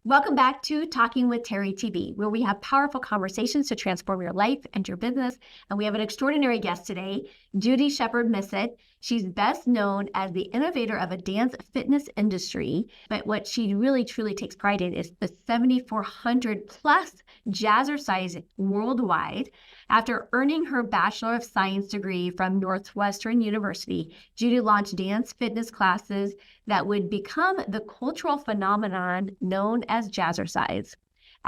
Welcome back to Talking with Teri TV, where we have powerful conversations to transform your life and your business. And we have an extraordinary guest today, Judi Sheppard Missett. She's best known as the innovator of a dance fitness industry, but what she really truly takes pride in is the 7,400 plus Jazzercise worldwide. After earning her Bachelor of Science degree from Northwestern University, Judi launched dance fitness classes that would become the cultural phenomenon known as Jazzercise.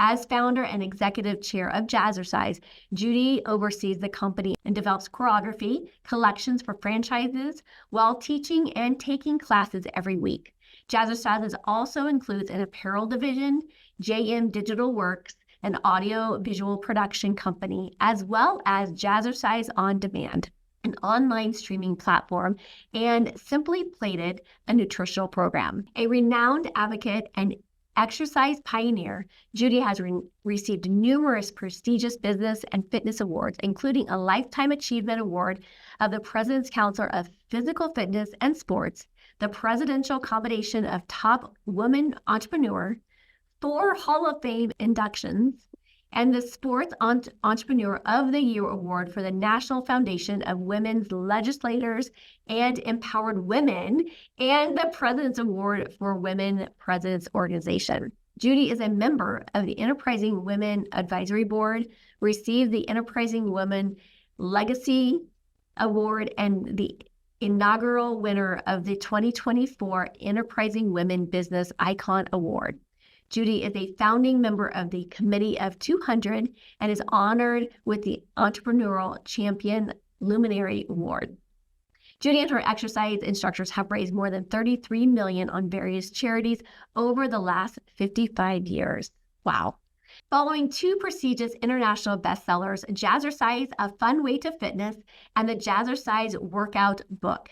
As founder and executive chair of Jazzercise, Judi oversees the company and develops choreography, collections for franchises, while teaching and taking classes every week. Jazzercise also includes an apparel division, JM Digital Works, an audio-visual production company, as well as Jazzercise On Demand, an online streaming platform, and Simply Plated, a nutritional program. A renowned advocate and exercise pioneer, Judi has received numerous prestigious business and fitness awards, including a Lifetime Achievement Award of the President's Council of Physical Fitness and Sports, the Presidential Combination of Top Women Entrepreneur, 4 Hall of Fame inductions, and the Sports Entrepreneur of the Year Award for the National Foundation of Women's Legislators and Empowered Women, and the President's Award for Women Presidents Organization. Judi is a member of the Enterprising Women Advisory Board, received the Enterprising Women Legacy Award, and the inaugural winner of the 2024 Enterprising Women Business Icon Award. Judi is a founding member of the Committee of 200 and is honored with the Entrepreneurial Champion Luminary Award. Judi and her exercise instructors have raised more than $33 million on various charities over the last 55 years. Wow. Following 2 prestigious international bestsellers, Jazzercise, A Fun Way to Fitness, and the Jazzercise Workout Book,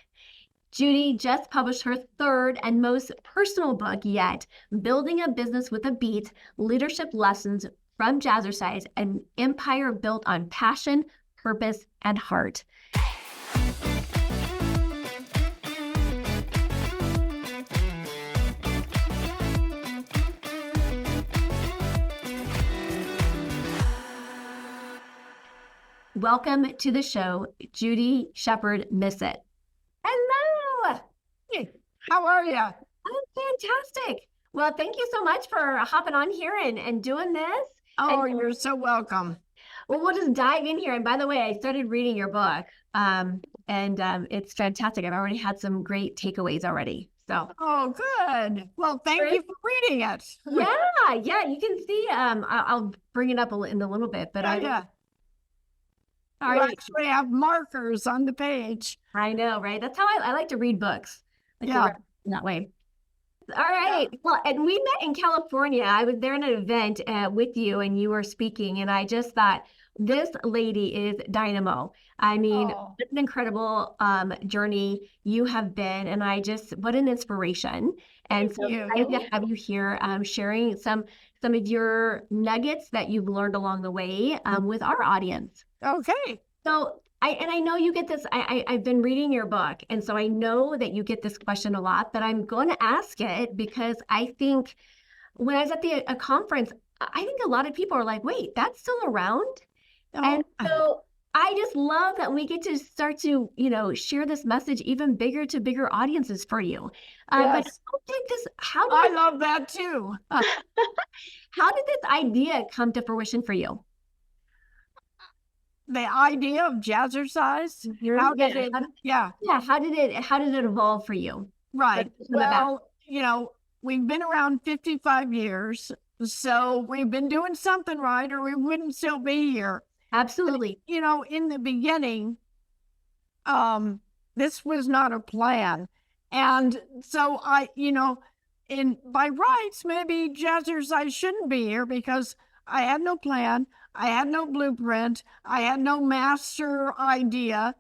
Judi just published her 3rd and most personal book yet, Building a Business with a Beat, Leadership Lessons from Jazzercise, an empire built on passion, purpose, and heart. Welcome to the show, Judi Sheppard Missett. Hello. Hey, how are you? I'm fantastic. Well, thank you so much for hopping on here and doing this. Oh, you're so welcome. Well, we'll just dive in here. And by the way, I started reading your book, and it's fantastic. I've already had some great takeaways already. So. Oh, good. Well, thank you for reading it. Yeah, you can see. I'll bring it up in a little bit, but yeah. You actually have markers on the page. I know, right? That's how I like to read books. That way. All right. Yeah. Well, and we met in California. I was there at an event with you, and you were speaking, and I just thought, this lady is dynamo. I mean, It's an incredible journey you have been, and what an inspiration. And so excited to have you here sharing some of your nuggets that you've learned along the way with our audience. Okay. So I know you get this, I've been reading your book, and so I know that you get this question a lot, but I'm going to ask it because I think when I was at a conference, I think a lot of people are like, wait, that's still around? And so I just love that we get to start to, share this message even bigger to bigger audiences for you. Yes. But I love that too. How did this idea come to fruition for you? The idea of Jazzercise? How did it evolve for you? Right. Well, we've been around 55 years, so we've been doing something right, or we wouldn't still be here. Absolutely. But, in the beginning, this was not a plan. And so by rights, maybe Jazzercise shouldn't be here because I had no plan. I had no blueprint. I had no master idea.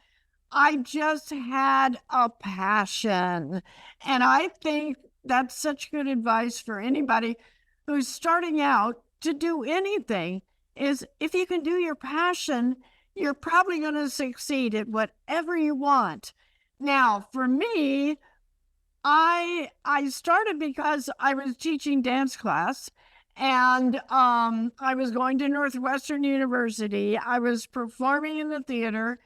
I just had a passion. And I think that's such good advice for anybody who's starting out to do anything, is if you can do your passion, you're probably going to succeed at whatever you want. Now, for me, I started because I was teaching dance class, And I was going to Northwestern University. I was performing in the theater.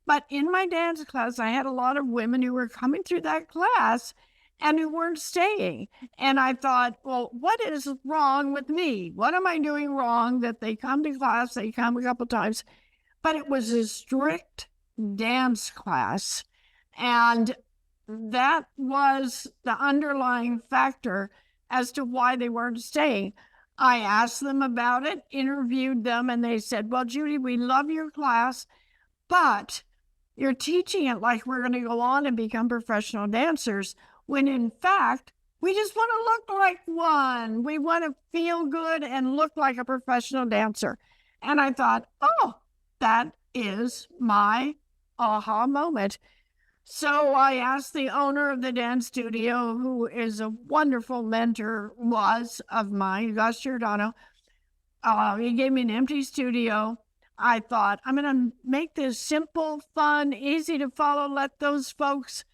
But in my dance class, I had a lot of women who were coming through that class and who weren't staying. And I thought, well, what is wrong with me? What am I doing wrong that they come to class, they come a couple times, but it was a strict dance class. And that was the underlying factor as to why they weren't staying. I asked them about it, interviewed them, and they said, well, Judi, we love your class, but you're teaching it like we're going to go on and become professional dancers, when in fact, we just want to look like one. We want to feel good and look like a professional dancer. And I thought, oh, that is my aha moment. So I asked the owner of the dance studio, who is a wonderful mentor, was of mine, Gus Giordano. He gave me an empty studio. I thought, I'm going to make this simple, fun, easy to follow. Let those folks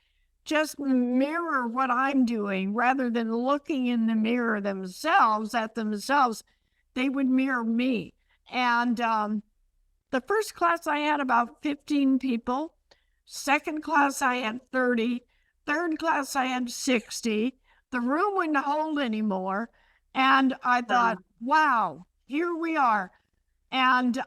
just mirror what I'm doing rather than looking in the mirror themselves at themselves. They would mirror me. And the first class I had about 15 people. Second class I had 30. Third class I had 60. The room wouldn't hold anymore. And I thought, wow, here we are. And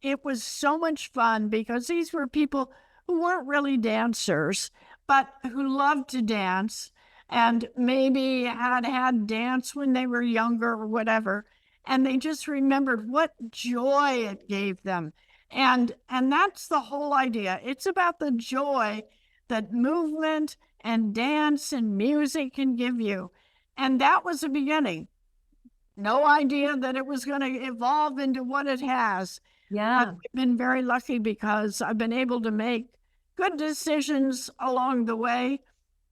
it was so much fun because these were people who weren't really dancers, but who loved to dance and maybe had dance when they were younger or whatever. And they just remembered what joy it gave them. And that's the whole idea. It's about the joy that movement and dance and music can give you. And that was the beginning. No idea that it was going to evolve into what it has. Yeah. I've been very lucky because I've been able to make good decisions along the way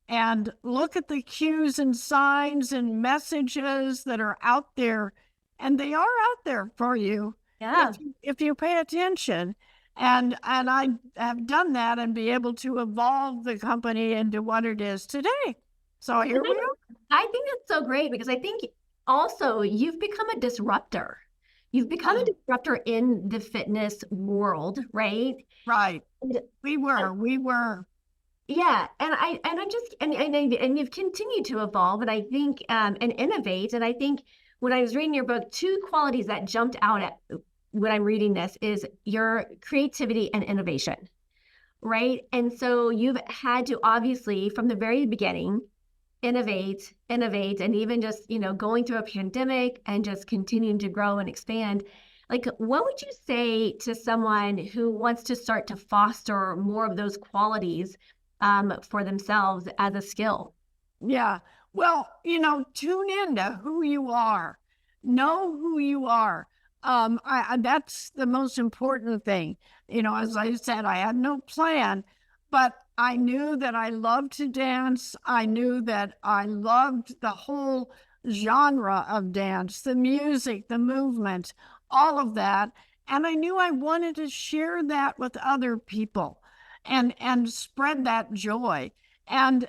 and look at the cues and signs and messages that are out there. And they are out there for you. Yeah. If you pay attention. And I have done that and be able to evolve the company into what it is today. So here we are. I think that's so great because I think also you've become a disruptor. You've become a disruptor in the fitness world, right? Right. We were. Yeah. And you've continued to evolve and I think and innovate. And I think when I was reading your book, two qualities that jumped out at when I'm reading this is your creativity and innovation, right? And so you've had to obviously from the very beginning innovate, and even just, going through a pandemic and just continuing to grow and expand. Like, what would you say to someone who wants to start to foster more of those qualities for themselves as a skill? Yeah. Well, tune into who you are. Know who you are. That's the most important thing. As I said, I had no plan, but I knew that I loved to dance. I knew that I loved the whole genre of dance, the music, the movement, all of that. And I knew I wanted to share that with other people and spread that joy. And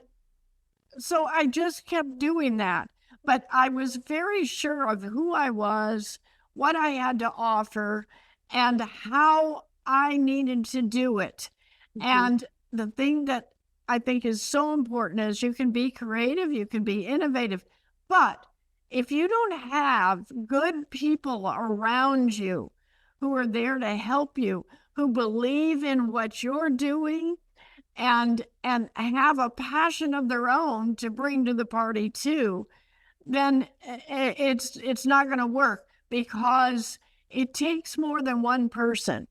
so I just kept doing that. But I was very sure of who I was, what I had to offer, and how I needed to do it. Mm-hmm. And the thing that I think is so important is you can be creative, you can be innovative, but if you don't have good people around you who are there to help you, who believe in what you're doing and have a passion of their own to bring to the party too, then it's not going to work because it takes more than one person.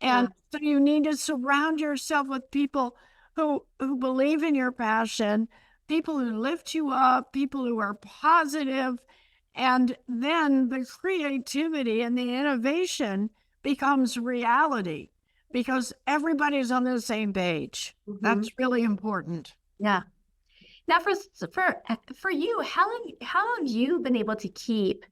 And so you need to surround yourself with people who believe in your passion, people who lift you up, people who are positive, and then the creativity and the innovation becomes reality because everybody's on the same page. Mm-hmm. That's really important. Yeah. Now for you, how have you been able to keep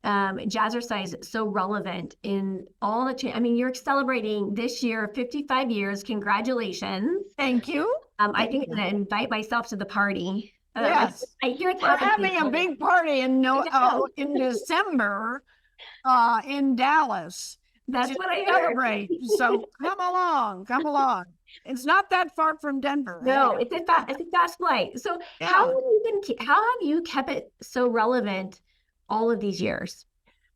Jazzercise so relevant in all the change? I mean, you're celebrating this year 55 years. Congratulations. Thank you. I think I'm going to invite myself to the party Yes. I hear it's We're happening. having a big party in December in Dallas. That's to what I heard. celebrate. So come along. It's not that far from Denver. No, it's a fast flight. So Yeah. how have you kept it so relevant all of these years?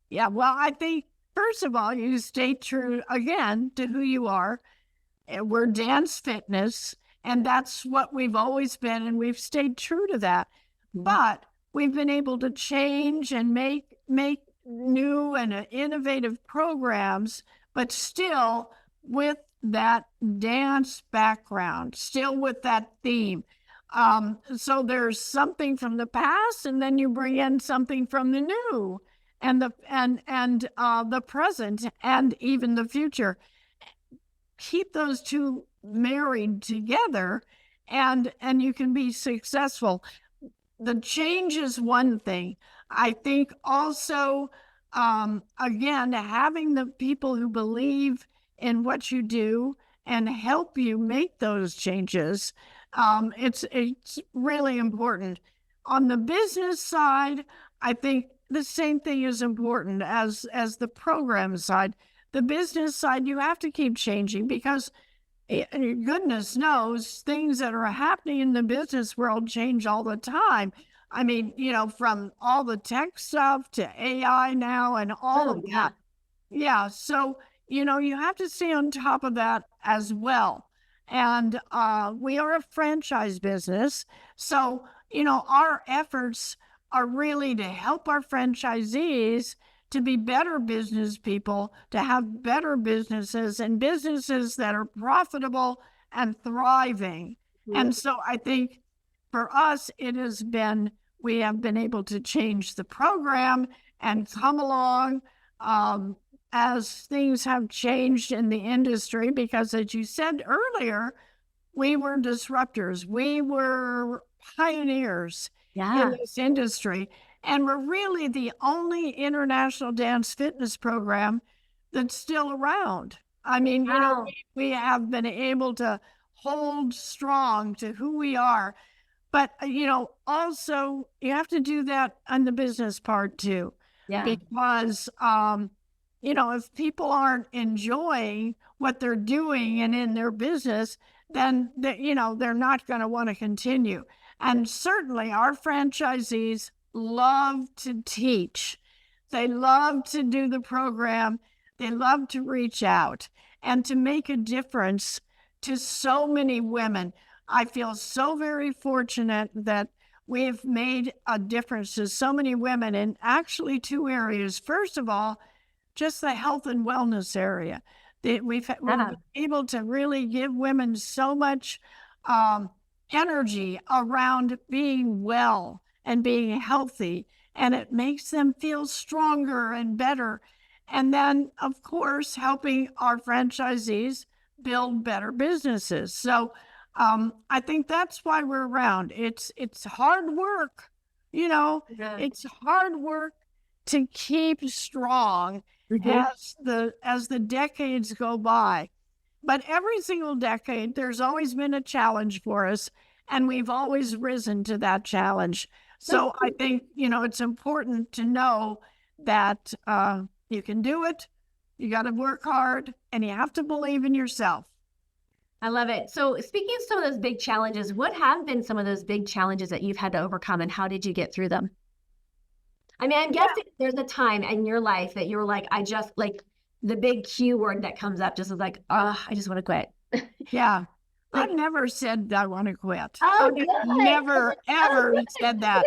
Yeah, well, I think first of all, you stay true again to who you are. We're dance fitness, and that's what we've always been, and we've stayed true to that. But we've been able to change and make new and innovative programs, but still with that dance background, still with that theme. So there's something from the past, and then you bring in something from the new, and the present, and even the future. Keep those two married together, and you can be successful. The change is one thing. I think also, again, having the people who believe in what you do and help you make those changes, it's really important. On the business side, I think the same thing is important as the program side. The business side, you have to keep changing because goodness knows things that are happening in the business world change all the time. I mean, from all the tech stuff to AI now and all of that. Yeah. So, you have to stay on top of that as well. And we are a franchise business. So, our efforts are really to help our franchisees to be better business people, to have better businesses and businesses that are profitable and thriving. Mm-hmm. And so I think for us, we have been able to change the program and come along as things have changed in the industry, because as you said earlier, we were disruptors. We were pioneers in this industry. And we're really the only international dance fitness program that's still around. I mean, we have been able to hold strong to who we are. But, also you have to do that on the business part too. Yeah. Because, if people aren't enjoying what they're doing and in their business, then, they're not going to want to continue. And certainly our franchisees love to teach. They love to do the program. They love to reach out and to make a difference to so many women. I feel so very fortunate that we've made a difference to so many women in actually two areas. First of all, just the health and wellness area. We've been able to really give women so much energy around being well and being healthy, and it makes them feel stronger and better. And then, of course, helping our franchisees build better businesses. So I think that's why we're around. It's hard work, It's hard work to keep strong as the decades go by. But every single decade, there's always been a challenge for us, and we've always risen to that challenge. So I think, it's important to know that you can do it, you got to work hard, and you have to believe in yourself. I love it. So speaking of some of those big challenges, what have been some of those big challenges that you've had to overcome, and how did you get through them? I mean, I'm guessing there's a time in your life that you were like, the big Q word that comes up just is like, I just want to quit. Yeah. I've never said I want to quit. I've never, ever said that.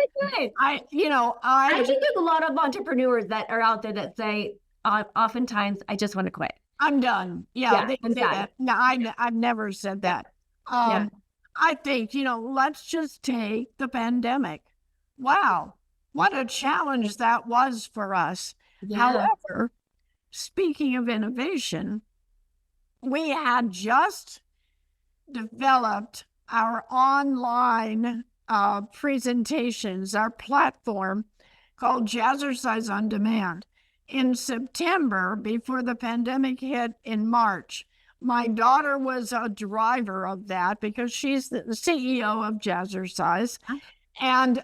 I think there's a lot of entrepreneurs that are out there that say, oftentimes, I just want to quit. I'm done. Yeah, they say that. No, I've never said that. I think, let's just take the pandemic. Wow, what a challenge that was for us. Yeah. However, speaking of innovation, we had just developed our online presentations, our platform called Jazzercise On Demand. In September, before the pandemic hit in March, my daughter was a driver of that because she's the CEO of Jazzercise. And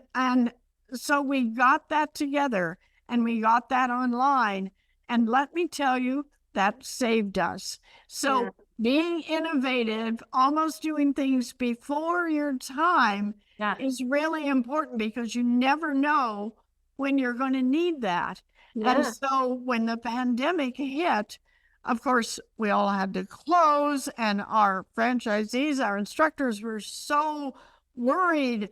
so we got that together and we got that online. And let me tell you, that saved us. So being innovative, almost doing things before your time is really important because you never know when you're going to need that. And so when the pandemic hit, of course, we all had to close, and our franchisees, our instructors were so worried.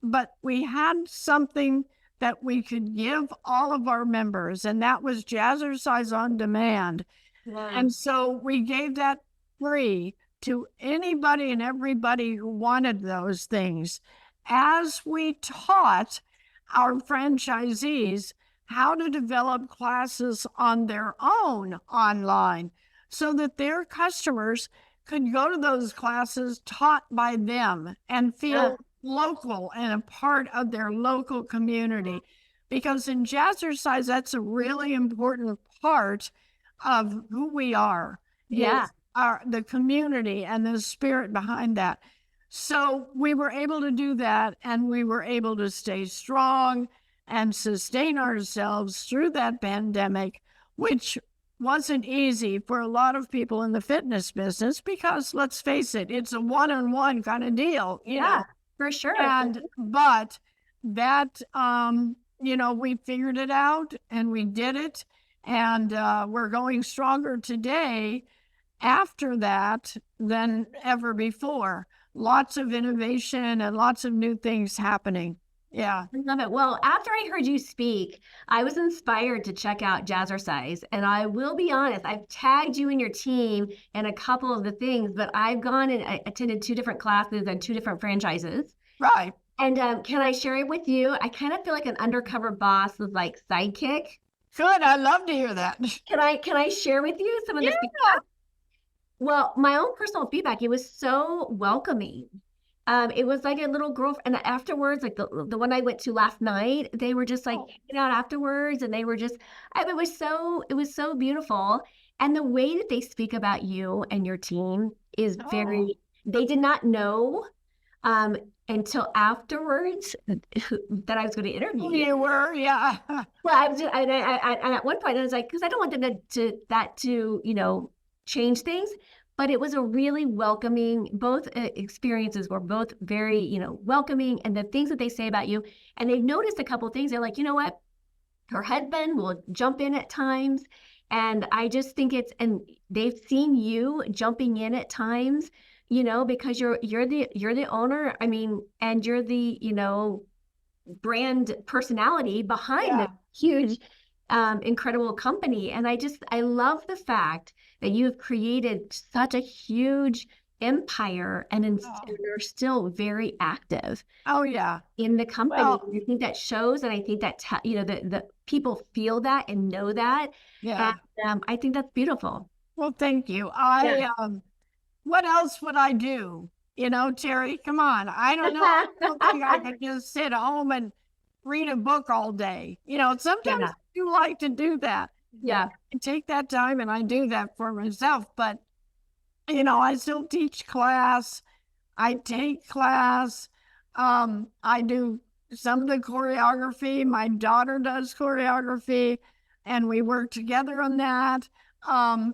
But we had something that we could give all of our members, and that was Jazzercise on Demand. And so we gave that free to anybody and everybody who wanted those things, as we taught our franchisees how to develop classes on their own online so that their customers could go to those classes taught by them and feel local and a part of their local community. Because in Jazzercise, that's a really important part of who we are. The community and the spirit behind that. So we were able to do that, and we were able to stay strong and sustain ourselves through that pandemic, which wasn't easy for a lot of people in the fitness business because, let's face it, it's a one-on-one kind of deal, you know? For sure. But that, we figured it out and we did it, and we're going stronger today after that than ever before. Lots of innovation and lots of new things happening. Yeah. I love it. Well, after I heard you speak, I was inspired to check out Jazzercise. And I will be honest, I've tagged you and your team in a couple of the things, but I've gone and I attended 2 different classes and 2 different franchises. Right. And can I share it with you? I kind of feel like an undercover boss with like sidekick. Good. I love to hear that. Can I share with you some of the feedback? Well, my own personal feedback, it was so welcoming. It was like a little girl, and afterwards, like the one I went to last night, they were just like hanging out afterwards, and they were just, it was so beautiful. And the way that they speak about you and your team is they did not know until afterwards that I was going to interview you. You were, yeah. Well, I was just, and at one point I was like, because I don't want them to change things. But it was a really welcoming, both experiences were both very, welcoming, and the things that they say about you. And they've noticed a couple of things. They're like, you know what? Her husband will jump in at times. And I just think and they've seen you jumping in at times, because you're the owner. I mean, and you're the, brand personality behind the huge, incredible company. And I love the fact that you've created such a huge empire and you're still very active. Oh, yeah. In the company. Well, I think that shows, and I think that, the people feel that and know that. Yeah. And I think that's beautiful. Well, thank you. What else would I do? Teri, come on. I don't know. I don't think I could just sit home and read a book all day. Sometimes I do like to do that. Yeah. I take that time and I do that for myself. But, I still teach class. I take class. I do some of the choreography. My daughter does choreography, and we work together on that. I'm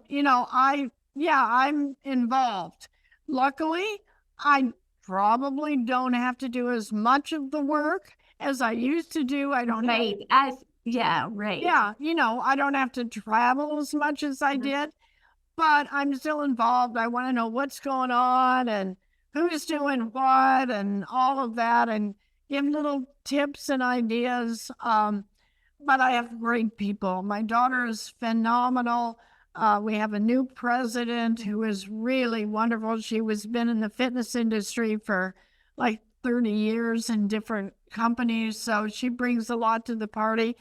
involved. Luckily, I probably don't have to do as much of the work as I used to do. I don't right. Yeah, right. Yeah, I don't have to travel as much as I did, but I'm still involved. I want to know what's going on and who's doing what and all of that, and give little tips and ideas. But I have great people. My daughter is phenomenal. We have a new president who is really wonderful. She has been in the fitness industry for like 30 years in different companies, so she brings a lot to the party.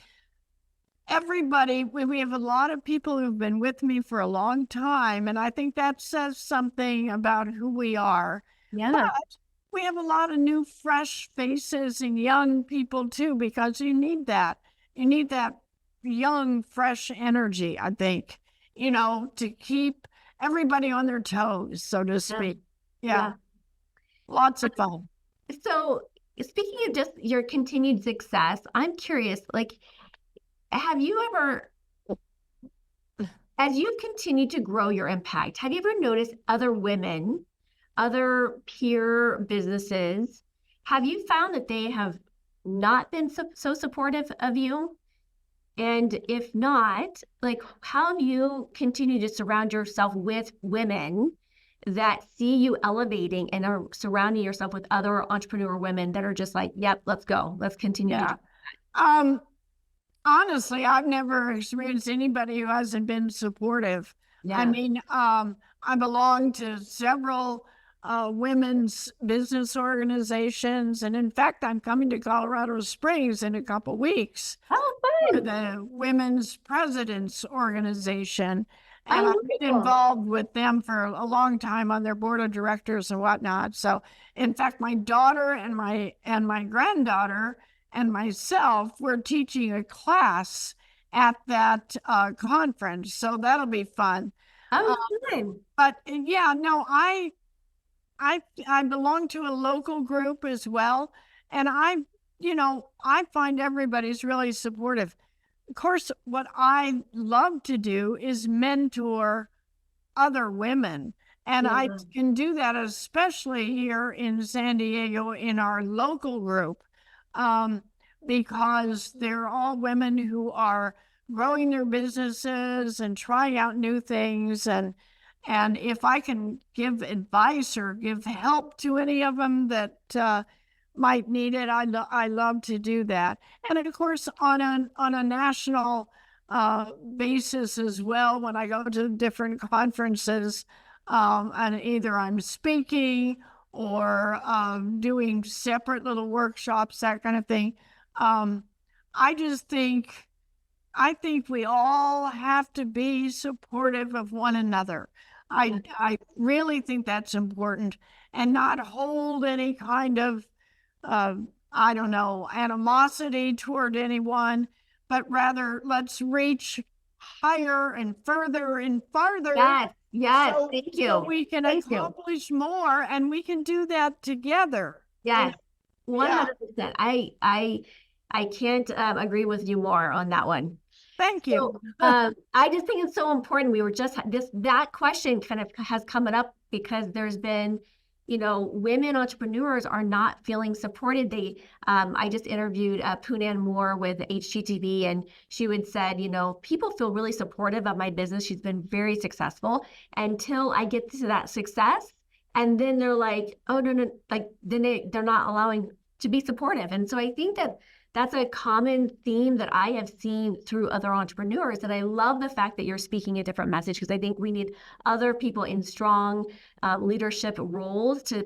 Everybody, we have a lot of people who've been with me for a long time, and I think that says something about who we are. Yeah. But we have a lot of new, fresh faces and young people too, because you need that. You need that young, fresh energy, I think, to keep everybody on their toes, so to speak. Yeah. Lots of fun. So speaking of just your continued success, I'm curious, like, have you ever, as you've continued to grow your impact, have you ever noticed other women, other peer businesses, have you found that they have not been so supportive of you? And if not, like, how have you continued to surround yourself with women that see you elevating and are surrounding yourself with other entrepreneur women that are just like, yep, let's go. Let's continue to Yeah. do. Honestly, I've never experienced anybody who hasn't been supportive. I Yeah. mean, I belong to several women's business organizations, and in fact, I'm coming to Colorado Springs in a couple weeks Oh, for fun. the Women's Presidents Organization. And Oh, I've been wonderful. involved with them for a long time on their board of directors and whatnot. So, in fact, my daughter and my granddaughter and myself were teaching a class at that conference. So that'll be fun. Oh, Uh, fun. but yeah, no, I belong to a local group as well, and I find everybody's really supportive. Of course, what I love to do is mentor other women. And I Yeah. can do that, especially here in San Diego in our local group, um, because they're all women who are growing their businesses and trying out new things. And if I can give advice or give help to any of them that might need it, I love to do that. And of course, on a national basis as well, when I go to different conferences, and either I'm speaking or doing separate little workshops, that kind of thing. Um, I just think I think we all have to be supportive of one another. I really think that's important, and not hold any kind of uh, I don't know, animosity toward anyone, but rather let's reach higher and further and farther Yes. Yes. so Thank so you. we can Thank you. accomplish more, and we can do that together. Yes. Yeah, 100%. I can't agree with you more on that one. thank So you. I just think it's so important. We were just that question kind of has come up because there's been, women entrepreneurs are not feeling supported. I just interviewed Poonan Moore with HGTV, and she would said, people feel really supportive of my business. She's been very successful until I get to that success, and then they're like, oh no, like then they're not allowing to be supportive. And so I think that that's a common theme that I have seen through other entrepreneurs. And I love the fact that you're speaking a different message, because I think we need other people in strong leadership roles to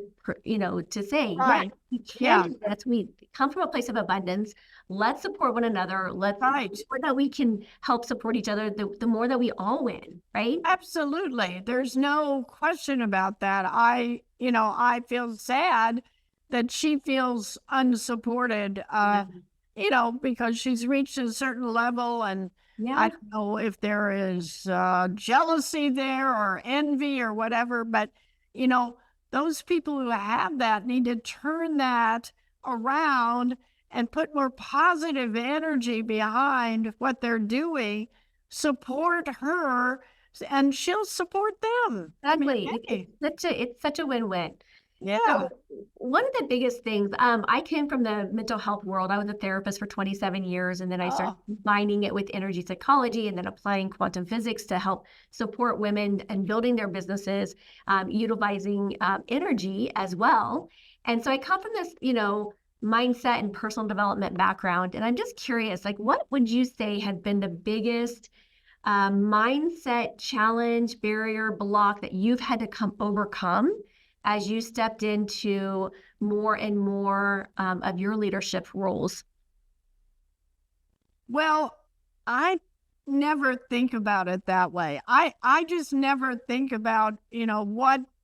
say, yeah, Right. we can Yeah. do this. We come from a place of abundance. Let's support one another. The Right. more that we can help support each other, the more that we all win, right? Absolutely. There's no question about that. I feel sad that she feels unsupported, because she's reached a certain level, and Yeah. I don't know if there is jealousy there or envy or whatever, but those people who have that need to turn that around and put more positive energy behind what they're doing, support her, and she'll support them. Exactly. Hey, It's such a win-win. yeah. So one of the biggest things, I came from the mental health world. I was a therapist for 27 years, and then I started combining it with energy psychology and then applying quantum physics to help support women and building their businesses, utilizing energy as well. And so I come from this, mindset and personal development background. And I'm just curious, like, what would you say has been the biggest mindset challenge, barrier, block that you've had to overcome as you stepped into more and more of your leadership roles? Well, I never think about it that way. I just never think about,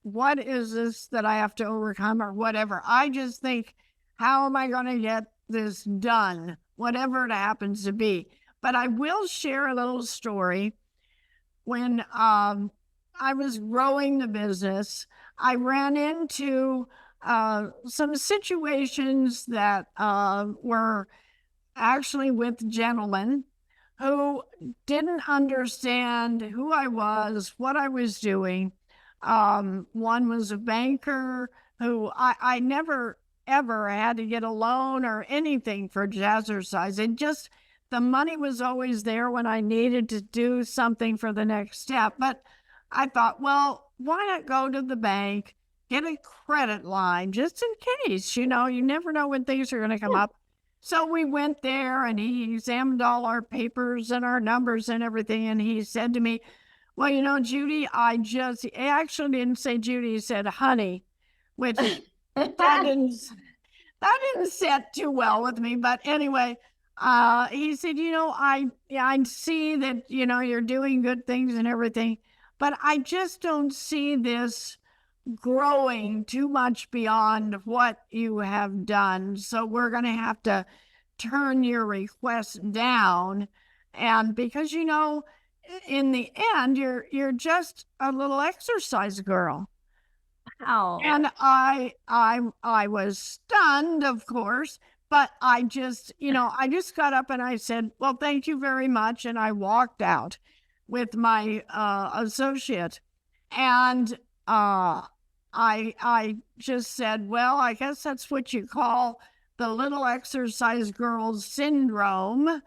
what is this that I have to overcome or whatever. I just think, how am I going to get this done, whatever it happens to be. But I will share a little story. When I was growing the business, I ran into some situations that were actually with gentlemen who didn't understand who I was, what I was doing. One was a banker who I never ever had to get a loan or anything for Jazzercise. It just, the money was always there when I needed to do something for the next step. But I thought, well, why not go to the bank, get a credit line just in case, you never know when things are going to come up. So we went there and he examined all our papers and our numbers and everything. And he said to me, well, Judy, he actually didn't say Judy, he said, honey, which that didn't set too well with me. But anyway, he said, I see that, you're doing good things and everything, but I just don't see this growing too much beyond what you have done. So we're going to have to turn your request down. And because, in the end, you're just a little exercise girl. Wow. And I was stunned, of course, but I just got up and I said, well, thank you very much. And I walked out with my associate. And I just said, well, I guess that's what you call the little exercise girl syndrome.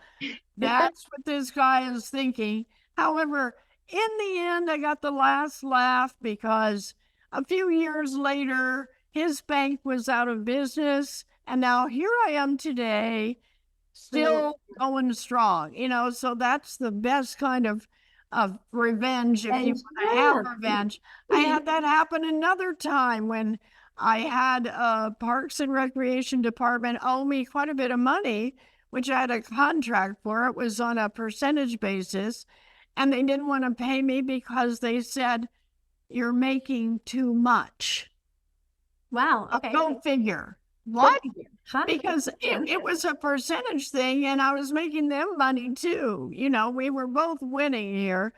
That's what this guy is thinking. However, in the end, I got the last laugh because a few years later, his bank was out of business. And now here I am today, still going strong, so that's the best kind of revenge, if you want to have revenge. I had that happen another time when I had a Parks and Recreation Department owe me quite a bit of money, which I had a contract for. It was on a percentage basis, and they didn't want to pay me because they said, you're making too much. Wow. Okay. Go figure. What? Because it was a percentage thing and I was making them money too. We were both winning here,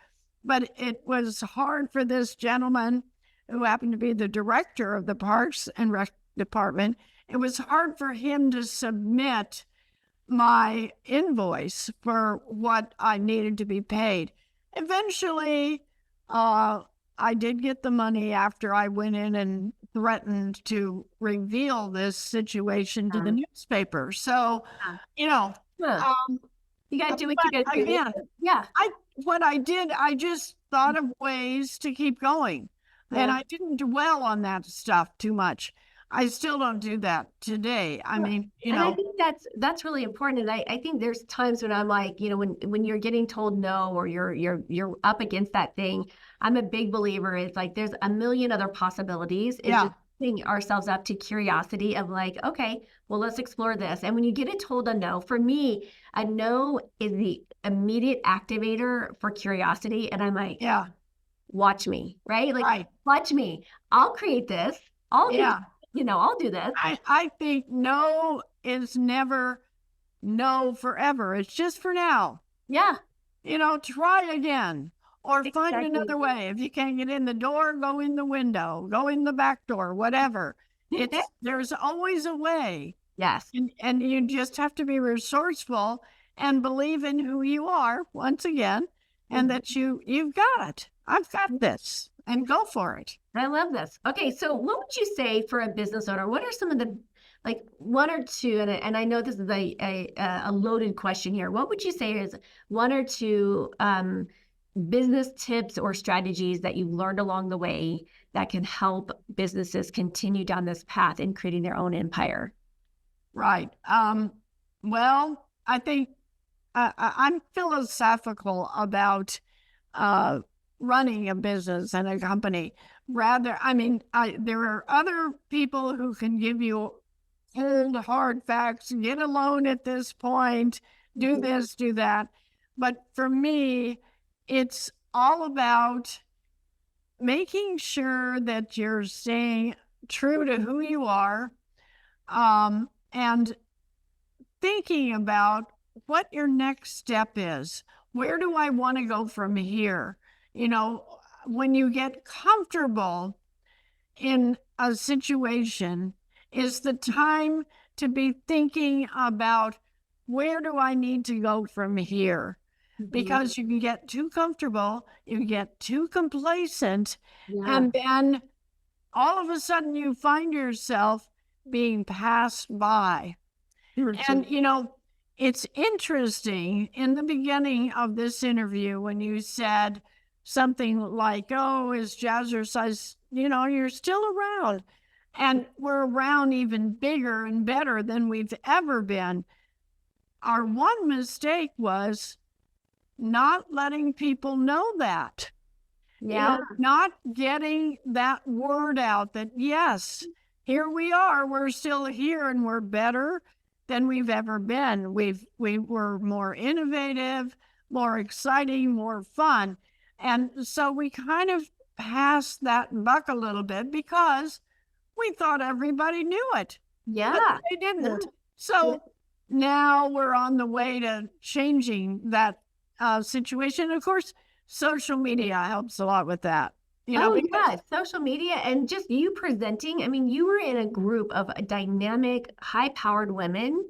but it was hard for this gentleman who happened to be the director of the Parks and Rec Department. It was hard for him to submit my invoice for what I needed to be paid. Eventually, I did get the money after I went in and threatened to reveal this situation to the newspaper. So, you got to do what you got to do. Again, what I did, I just thought of ways to keep going. And I didn't dwell on that stuff too much. I still don't do that today. I mean, and I think that's really important. And I think there's times when I'm like, when you're getting told no, or you're up against that thing, I'm a big believer. It's like, there's a million other possibilities. It's just putting ourselves up to curiosity of like, okay, well, let's explore this. And when you get it told a no, for me, a no is the immediate activator for curiosity. And I'm like, watch me, right? Like, watch me. I'll create this. I'll do this. I think no is never no forever. It's just for now. Yeah. Try again or find another way. If you can't get in the door, go in the window, go in the back door, whatever. There's always a way. Yes. And you just have to be resourceful and believe in who you are once again, and that you've got it. I've got this, and go for it. I love this. Okay, so what would you say for a business owner? What are some of the, like, one or two, and I know this is a loaded question here. What would you say is one or two business tips or strategies that you've learned along the way that can help businesses continue down this path in creating their own empire? Right. Well, I think I'm philosophical about running a business and a company. Rather, there are other people who can give you cold, hard facts, get a loan at this point, do this, do that. But for me, it's all about making sure that you're staying true to who you are, and thinking about what your next step is. Where do I want to go from here? When you get comfortable, in a situation is the time to be thinking about, where do I need to go from here? Because you can get too comfortable, you get too complacent, and then all of a sudden you find yourself being passed by. And, it's interesting in the beginning of this interview when you said something like, oh, is Jazzercise, you're still around. And we're around even bigger and better than we've ever been. Our one mistake was not letting people know that. Not getting that word out that, yes, here we are, we're still here, and we're better than we've ever been. We were more innovative, more exciting, more fun. And so we kind of passed that buck a little bit because we thought everybody knew it. But they didn't. So now we're on the way to changing that situation. Of course, social media helps a lot with that. Social media and just you presenting. I mean, you were in a group of dynamic, high-powered women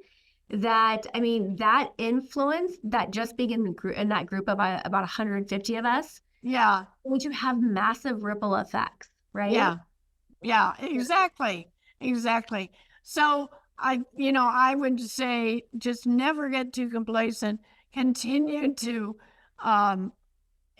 that, that influence, that just being in that group of about 150 of us. Yeah. Would you have massive ripple effects, right? Yeah, exactly. So I would say just never get too complacent. Continue to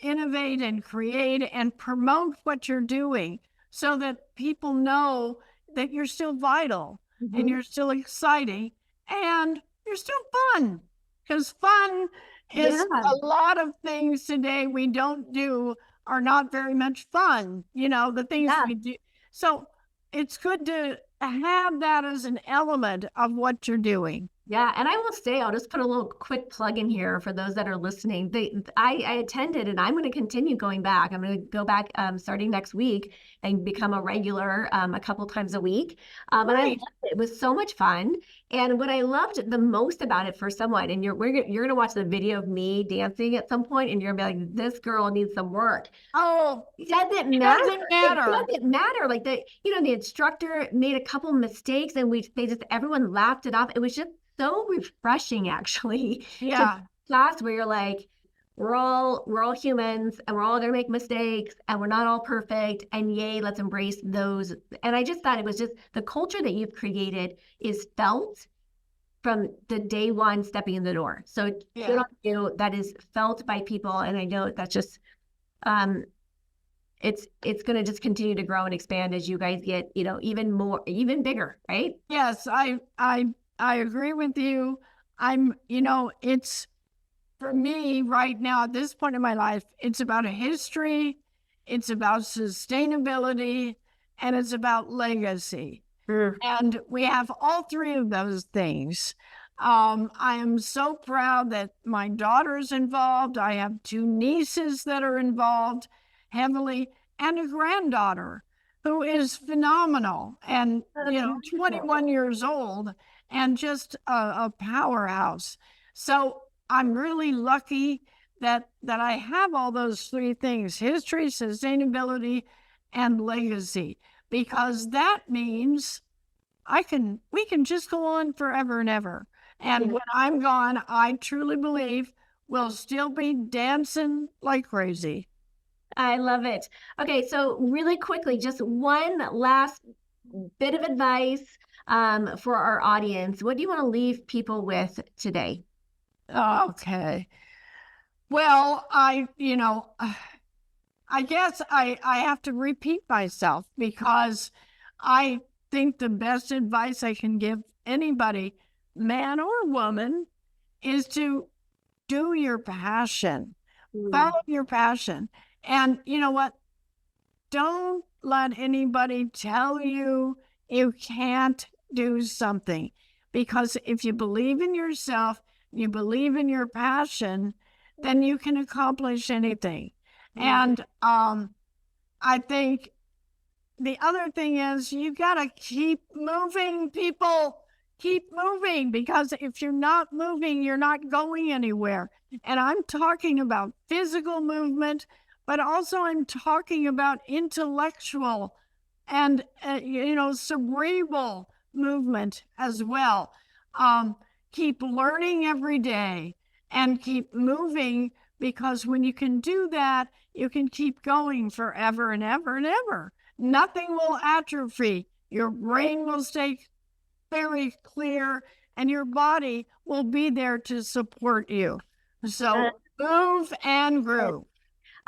innovate and create and promote what you're doing so that people know that you're still vital and you're still exciting and you're still fun. Because fun is a lot of things today we don't do are not very much fun, the things we do. So it's good to have that as an element of what you're doing. Yeah, and I will say, I'll just put a little quick plug in here for those that are listening. I attended, and I'm going to continue going back. I'm going to go back starting next week and become a regular a couple times a week. And I loved it. It was so much fun. And what I loved the most about it for someone, and you're going to watch the video of me dancing at some point, and you're going to be like, this girl needs some work. Oh, it doesn't matter. It doesn't matter. Like the instructor made a couple mistakes, and everyone laughed it off. It was just so refreshing, actually. Yeah. Class where you're like, we're all humans, and we're all gonna make mistakes, and we're not all perfect, and yay, let's embrace those. And I just thought it was just the culture that you've created is felt from the day one stepping in the door. So good on you. That is felt by people, and I know that's just it's going to just continue to grow and expand as you guys get even bigger, right? Yes, I agree with you. It's for me right now at this point in my life, it's about a history, it's about sustainability, and it's about legacy. And we have all three of those things. I am so proud that my daughter's involved. I have 2 nieces that are involved heavily, and a granddaughter who is phenomenal and 21 years old and just a powerhouse. So I'm really lucky that I have all those 3 things: history, sustainability, and legacy, because that means we can just go on forever and ever. And when I'm gone, I truly believe we'll still be dancing like crazy. I love it. Okay, so really quickly, just one last bit of advice for our audience. What do you want to leave people with today? Okay. Well, I guess I have to repeat myself, because I think the best advice I can give anybody, man or woman, is to do your passion. Follow your passion. And you know what? Don't let anybody tell you you can't do something, because if you believe in yourself, you believe in your passion, then you can accomplish anything. And I think the other thing is you got to keep moving, people. Keep moving, because if you're not moving, you're not going anywhere. And I'm talking about physical movement, but also I'm talking about intellectual and, cerebral movement as well. Keep learning every day and keep moving, because when you can do that, you can keep going forever and ever and ever. Nothing will atrophy. Your brain will stay very clear, and your body will be there to support you. So move and groove.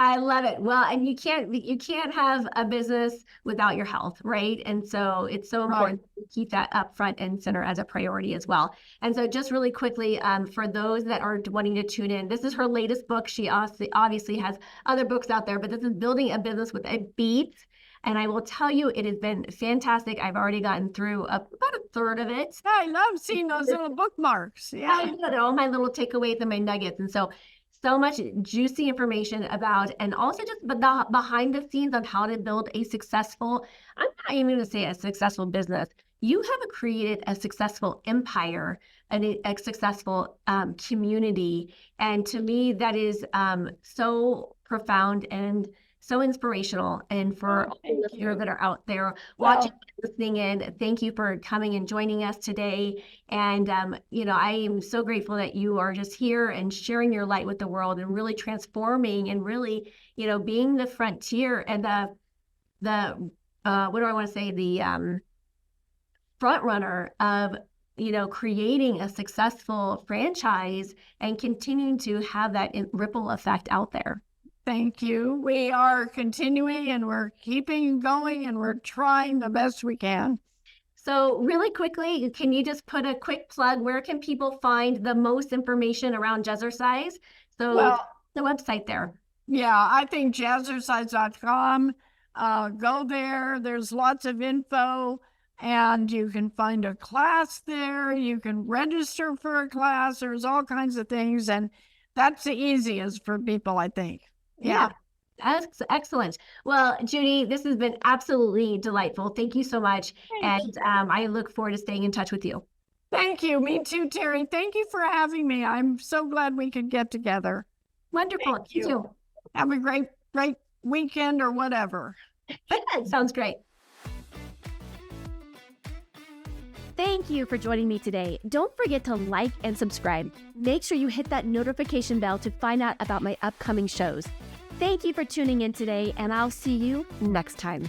I love it. Well, and you can't have a business without your health, right? And so it's so important to keep that up front and center as a priority as well. And so just really quickly, for those that are wanting to tune in, this is her latest book. She obviously has other books out there, but this is Building a Business with a Beat. And I will tell you, it has been fantastic. I've already gotten through about a third of it. I love seeing those little bookmarks. Yeah, I know, they're all my little takeaways and my nuggets. And so much juicy information about, and also just the behind the scenes on how to build a successful, I'm not even going to say a successful business. You have created a successful empire and a successful community. And to me, that is so profound and so inspirational. And for all the listeners that are out there watching, listening in, thank you for coming and joining us today. And, I am so grateful that you are just here and sharing your light with the world and really transforming and really, being the frontier and the what do I want to say? The front runner of, creating a successful franchise and continuing to have that ripple effect out there. Thank you. We are continuing, and we're keeping going, and we're trying the best we can. So really quickly, can you just put a quick plug? Where can people find the most information around Jazzercise? So the website there. Yeah, I think jazzercise.com. Go there. There's lots of info, and you can find a class there. You can register for a class. There's all kinds of things, and that's the easiest for people, I think. Yeah. That's excellent. Well, Judi, this has been absolutely delightful. Thank you so much. And I look forward to staying in touch with you. Thank you. Me too, Teri. Thank you for having me. I'm so glad we could get together. Wonderful. Thank you. Too. Have a great weekend or whatever. Sounds great. Thank you for joining me today. Don't forget to like and subscribe. Make sure you hit that notification bell to find out about my upcoming shows. Thank you for tuning in today, and I'll see you next time.